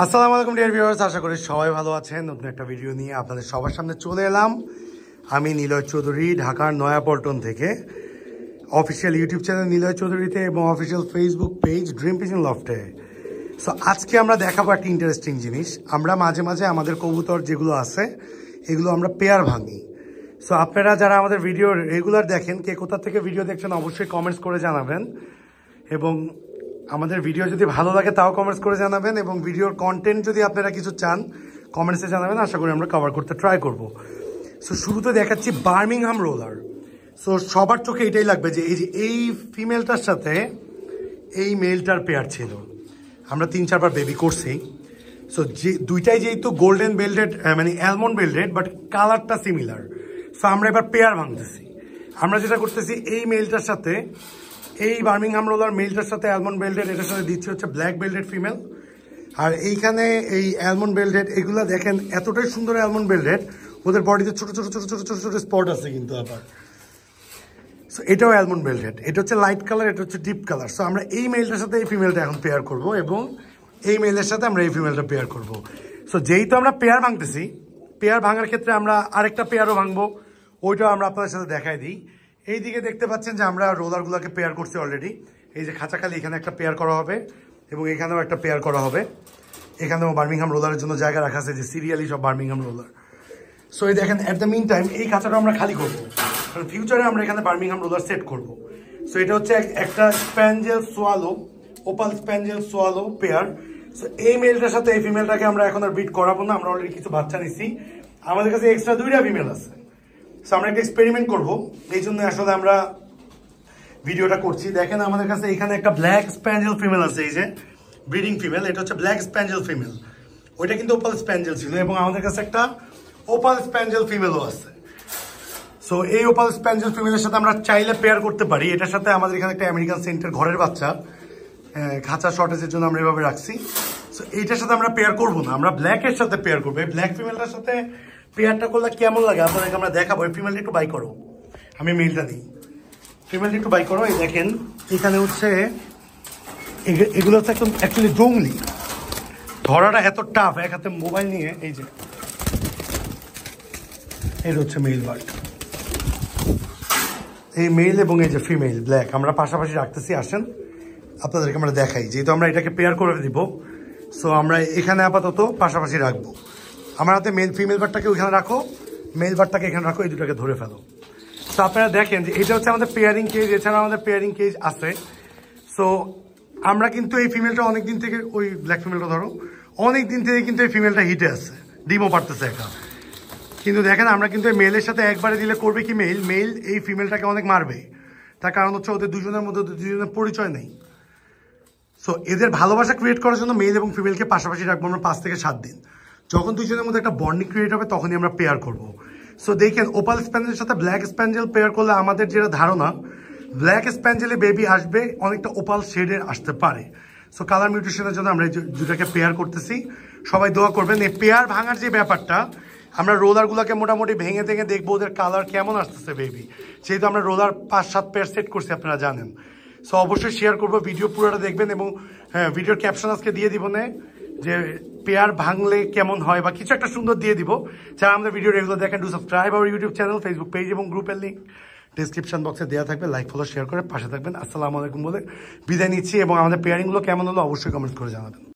আসসালামু আলাইকুম dear viewers, আশা করি সবাই ভালো আছেন। নতুন একটা ভিডিও নিয়ে আপনাদের সবার সামনে চলে এলাম। আমি নিলয় চৌধুরী, ঢাকার নয়াপল্টন থেকে। অফিসিয়াল ইউটিউব চ্যানেল নিলয় চৌধুরীতে এবং official Facebook page Dream Pigeon লফটে। সো আজকে আমরা দেখাবো একটা ইন্টারেস্টিং জিনিস। আমরা মাঝে মাঝে আমাদের কবুতর যেগুলো আছে এগুলো আমরা পেয়ার ভাঙি। সো আপনারা যারা আমাদের ভিডিও রেগুলার দেখেন, কে কোথা থেকে ভিডিও দেখছেন অবশ্যই কমেন্টস করে জানাবেন, এবং আমাদের ভিডিও যদি ভালো লাগে তাও কমেন্টস করে জানাবেন, এবং ভিডিওর কন্টেন্ট যদি আপনারা কিছু চান কমেন্টসে জানাবেন। আশা করি আমরা কভার করতে ট্রাই করব। সো শুরুতে দেখাচ্ছি বার্মিংহাম রোলার। সো সবার চোখে এটাই লাগবে যে এই ফিমেলটার সাথে এই মেলটার পেয়ার ছিল। আমরা 3-4 বার বেবি করছি। সো যে দুইটাই যেহেতু গোল্ডেন বেল্টেড, মানে অ্যালমন্ড বেল্টেড, বাট কালারটা সিমিলার। সো আমরা এবার পেয়ার ভাঙতেছি। আমরা যেটা করতেছি, এই মেলটার সাথে এই বার্মিংহাম রোলার মেলটার সাথে অ্যালমন্ড বেল্টেড, এটার সাথে দিচ্ছি হচ্ছে ব্ল্যাক বেল্টেড ফিমেল। আর এইখানে এই অ্যালমন্ড বেল্টেড, এগুলো দেখেন এতটাই সুন্দর অ্যালমন্ড বেল্টেড, ওদের বডিতে ছোট ছোট ছোট ছোট ছোট ছোট স্পট আছে কিন্তু আবার। সো এটাও অ্যালমন্ড বেল্টেড, এটা হচ্ছে লাইট কালার, এটা হচ্ছে ডিপ কালার। সো আমরা এই মেলটার সাথে এই ফিমেলটা এখন পেয়ার করব, এবং এই মেলের সাথে আমরা এই ফিমেলটা পেয়ার করব। সো যেহেতু আমরা পেয়ার ভাঙতেছি, পেয়ার ভাঙার ক্ষেত্রে আমরা আরেকটা পেয়ারও ভাঙবো, ওইটাও আমরা আপনাদের সাথে দেখাই দিই। এইদিকে দেখতে পাচ্ছেন যে আমরা রোলারগুলোকে পেয়ার করছি অলরেডি। এই যে খাঁচাখালি, এখানে একটা পেয়ার করা হবে এবং এখানেও একটা পেয়ার করা হবে। এখানেও বার্মিংহাম রোলারের জন্য জায়গা রাখা আছে, যে সিরিয়ালি সব বার্মিংহাম রোলার। সো এই দেখেন, অ্যাট দ্য মিন টাইম এই খাঁচাটা আমরা খালি করবো, কারণ ফিউচারে আমরা এখানে বার্মিংহাম রোলার সেট করবো। সো এটা হচ্ছে একটা spangle swallow, opal spangle swallow pair. So এই মেলটার সাথে এই ফিমেলটাকে আমরা এখন আর বিট করাবো না, আমরা অলরেডি কিছু বাচ্চা নিছি, আমাদের কাছে এক্সট্রা 2টা ফিমেল আছে। সো আমরা একটা এক্সপেরিমেন্ট করবো, এই জন্য আসলে আমরা ভিডিওটা করছি। দেখেন আমাদের কাছে এখানে একটা ব্ল্যাক স্প্যাঞ্জেল ফিমেল আছে, এই যে ব্রিডিং ফিমেল, এটা হচ্ছে ব্ল্যাক স্প্যাঞ্জেল ফিমেল। ওইটা কিন্তু ওপাল স্প্যাঞ্জেল ছিল, এবং আমাদের কাছে একটা ওপাল স্প্যাঞ্জেল ফিমেলও আছে। সো এই ওপাল স্প্যাঞ্জেল ফিমেলের সাথে আমরা চাইলে পেয়ার করতে পারি। এটার সাথে আমাদের এখানে একটা আমেরিকান সেন্টার ঘরের বাচ্চা, খাঁচা শর্টেজের জন্য আমরা এভাবে রাখছি। সো এইটার সাথে আমরা পেয়ার করবো না, আমরা ব্ল্যাকের সাথে পেয়ার করবো। এই ব্ল্যাক ফিমেলটার সাথে পেয়ারটা করলে কেমন লাগে আপনাদেরকে আমরা দেখাবো। এই ফিমেলটা একটু বাই করো, আমি মেলটা দিই। ফিমেলটা একটু বাই করো। এই দেখেন এখানে হচ্ছে এগুলো হচ্ছে একদম অ্যাকচুয়ালি জংলি, ধরাটা এত টাফ। এক হাতে মোবাইল নিয়ে, এই যে এটা হচ্ছে মেল বার্ড, এই মেল এবং এই যে ফিমেল ব্ল্যাক আমরা পাশাপাশি রাখতেছি। আসেন আপনাদেরকে আমরা দেখাই, যেহেতু আমরা এটাকে পেয়ার করে দিব। সো আমরা এখানে আপাতত পাশাপাশি রাখবো। আমার হাতে ফিমেল বার্ডটাকে ওইখানে রাখো, মেল বার্ডটাকে এখানে রাখো, এই দুটাকে ধরে ফেলো। তো আপনারা দেখেন যে এটা হচ্ছে আমাদের পেয়ারিং কেজ, এছাড়া আমাদের পেয়ারিং কেজ আছে। সো আমরা কিন্তু এই ফিমেলটা অনেকদিন থেকে, ওই ব্ল্যাক ফিমেলটা ধরো, অনেক দিন থেকে কিন্তু এই ফিমেলটা হিটে আছে, ডিমও পারতেছে একা। কিন্তু দেখেন আমরা কিন্তু এই মেলের সাথে একবারে দিলে করবে কি, মেল এই ফিমেলটাকে অনেক মারবে। তার কারণ হচ্ছে ওদের দুজনের মধ্যে দুজনের পরিচয় নেই। সো এদের ভালোবাসা ক্রিয়েট করার জন্য মেল এবং ফিমেলকে পাশাপাশি রাখবো আমরা 5 থেকে 7 দিন। যখন দুজনের মধ্যে একটা বন্ডিং ক্রিয়েট হবে তখনই আমরা পেয়ার করব। সো দেখেন ওপাল স্প্যাঞ্জেলের সাথে ব্ল্যাক স্প্যাঞ্জেল পেয়ার করলে আমাদের যেটা ধারণা, ব্ল্যাক স্প্যাঞ্জেলে বেবি আসবে, অনেকটা ওপাল শেডের আসতে পারে। সো কালার মিউটেশনের জন্য আমরা এই দুটাকে পেয়ার করতেছি। সবাই দোয়া করবেন। এই পেয়ার ভাঙার যে ব্যাপারটা, আমরা রোলারগুলোকে মোটামুটি ভেঙে ভেঙে দেখবো ওদের কালার কেমন আসতেছে বেবি, যেহেতু আমরা রোলার 5-7 পেয়ার সেট করছি, আপনারা জানেন। সো অবশ্যই শেয়ার করবো, ভিডিও পুরোটা দেখবেন, এবং হ্যাঁ, ভিডিওর ক্যাপশন আজকে দিয়ে দিব না, যে পেয়ার ভাঙলে কেমন হয় বা কিছু একটা সুন্দর দিয়ে দিব। যারা আমাদের ভিডিও রেগুলার দেখেন, do subscribe our YouTube channel, Facebook page এবং গ্রুপের লিঙ্ক ডিসক্রিপশন বক্সে দেওয়া থাকবে। লাইক ফলো শেয়ার করে পাশে থাকবেন। আসসালামু আলাইকুম বলে বিদায় নিচ্ছি, এবং আমাদের পেয়ারিংগুলো কেমন হলো অবশ্যই কমেন্ট করে জানাবেন।